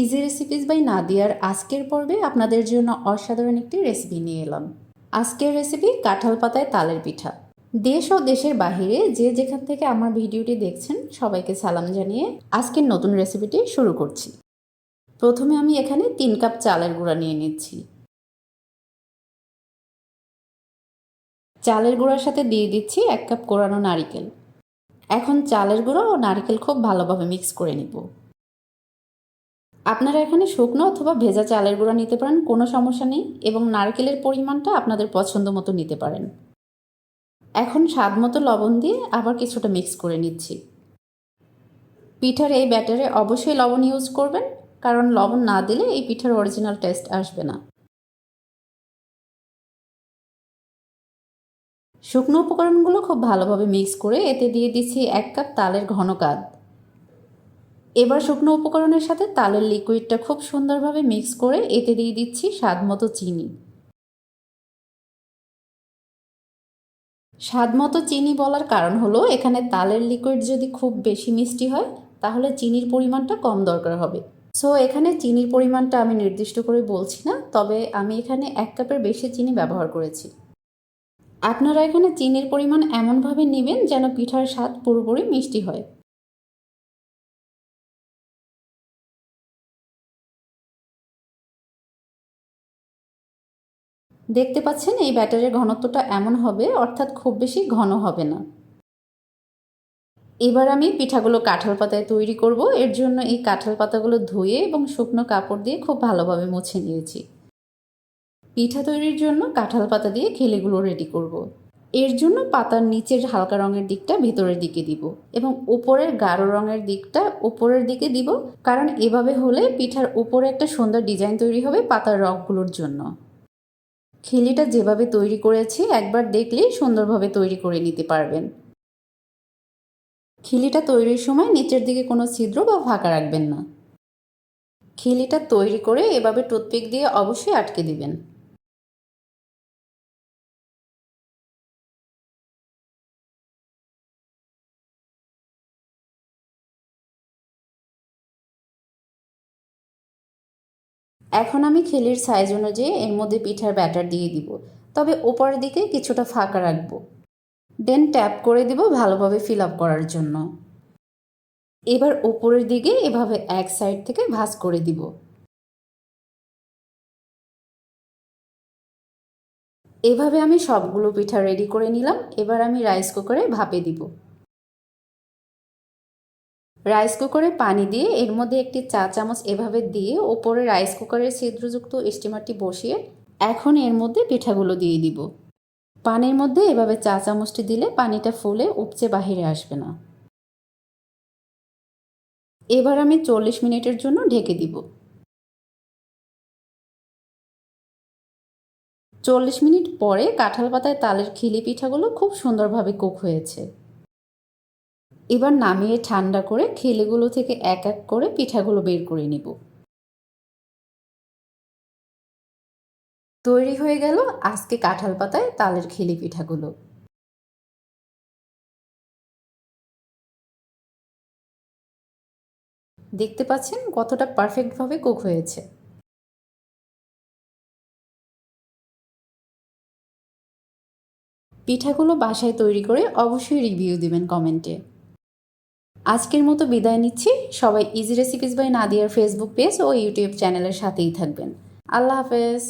Easy recipes by নাদিয়ার আজকের পর্বে আপনাদের জন্য অসাধারণ একটি রেসিপি নিয়ে এলাম। আজকের রেসিপি কাঁঠাল পাতায় তালের পিঠা। দেশ ও দেশের বাহিরে যে যেখান থেকে আমার ভিডিওটি দেখছেন সবাইকে সালাম জানিয়ে আজকের নতুন রেসিপিটি শুরু করছি। প্রথমে আমি এখানে 3 কাপ চালের গুঁড়া নিয়ে নিচ্ছি। চালের গুঁড়ার সাথে দিয়ে দিচ্ছি 1 কাপ কোরানো নারিকেল। এখন চালের গুঁড়া ও নারিকেল খুব ভালোভাবে মিক্স করে নিব। আপনারা এখানে শুকনো অথবা ভেজা চালের গুঁড়া নিতে পারেন, কোনো সমস্যা নেই, এবং নারকেলের পরিমাণটা আপনাদের পছন্দ মতো নিতে পারেন। এখন স্বাদ মতো লবণ দিয়ে আবার কিছুটা মিক্স করে নিচ্ছি। পিঠার এই ব্যাটারে অবশ্যই লবণ ইউজ করবেন, কারণ লবণ না দিলে এই পিঠার অরিজিনাল টেস্ট আসবে না। শুকনো উপকরণগুলো খুব ভালোভাবে মিক্স করে এতে দিয়ে দিচ্ছি 1 কাপ তালের ঘন কাদ। এবার শুকনো উপকরণের সাথে তালের লিকুইডটা খুব সুন্দরভাবে মিক্স করে এতে দিয়ে দিচ্ছি স্বাদ মতো চিনি। স্বাদ মতো চিনি বলার কারণ হলো এখানে তালের লিকুইড যদি খুব বেশি মিষ্টি হয় তাহলে চিনির পরিমাণটা কম দরকার হবে। সো এখানে চিনির পরিমাণটা আমি নির্দিষ্ট করে বলছি না, তবে আমি এখানে 1 কাপের বেশি চিনি ব্যবহার করেছি। আপনারা এখানে চিনির পরিমাণ এমনভাবে নেবেন যেন পিঠার স্বাদ পুরোপুরি মিষ্টি হয়। দেখতে পাচ্ছেন এই ব্যাটারের ঘনত্বটা এমন হবে, অর্থাৎ খুব বেশি ঘন হবে না। এবার আমি পিঠাগুলো কাঁঠাল পাতায় তৈরি করব। এর জন্য এই কাঁঠাল পাতাগুলো ধুয়ে এবং শুকনো কাপড় দিয়ে খুব ভালোভাবে মুছে নিয়েছি। পিঠা তৈরির জন্য কাঁঠাল পাতা দিয়ে খিলিগুলো রেডি করব। এর জন্য পাতার নিচের হালকা রঙের দিকটা ভিতরের দিকে দিব এবং উপরের গাঢ় রঙের দিকটা উপরের দিকে দিব, কারণ এভাবে হলে পিঠার উপরে একটা সুন্দর ডিজাইন তৈরি হবে পাতার রঙগুলোর জন্য। খিলিটা যেভাবে তৈরি করেছি একবার দেখলেই সুন্দরভাবে তৈরি করে নিতে পারবেন। খিলিটা তৈরির সময় নিচের দিকে কোনো ছিদ্র বা ফাঁকা রাখবেন না। খিলিটা তৈরি করে এভাবে টুথপিক দিয়ে অবশ্যই আটকে দিবেন। এখন আমি খিলির সাইজ অনুযায়ী এর মধ্যে পিঠার ব্যাটার দিয়ে দিব, তবে ওপরের দিকে কিছুটা ফাঁকা রাখবো। দেন ট্যাপ করে দিব ভালোভাবে ফিল আপ করার জন্য। এবার ওপরের দিকে এভাবে এক সাইড থেকে ভাঁজ করে দিব। এভাবে আমি সবগুলো পিঠা রেডি করে নিলাম। এবার আমি রাইস কুকারে ভাপে দিব। রাইস কুকারে পানি দিয়ে এর মধ্যে একটি চা চামচ এভাবে দিয়ে ওপরে রাইস কুকারের ছিদ্রযুক্ত স্টিমারটি বসিয়ে এখন এর মধ্যে পিঠাগুলো দিয়ে দিব। পানির মধ্যে এভাবে চা চামচটি দিলে পানিটা ফুলে উপচে বাহিরে আসবে না। এবার আমি 40 মিনিটের জন্য ঢেকে দিব। 40 মিনিট পরে কাঁঠাল পাতায় তালের খিলি পিঠাগুলো খুব সুন্দরভাবে কুক হয়েছে। এবার নামিয়ে ঠান্ডা করে খিলিগুলো থেকে এক এক করে পিঠাগুলো বের করে নিব। তৈরি হয়ে গেল আজকে কাঁঠাল পাতায় তালের খিলি পিঠাগুলো। দেখতে পাচ্ছেন কতটা পারফেক্টভাবে কুক হয়েছে। পিঠাগুলো বাসায় তৈরি করে অবশ্যই রিভিউ দিবেন কমেন্টে। আজকের মতো বিদায় নিচ্ছি। সবাই ইজি রেসিপিস বাই নাদিয়ার ফেসবুক পেজ ও ইউটিউব চ্যানেলের সাথেই থাকবেন। আল্লাহ হাফেজ।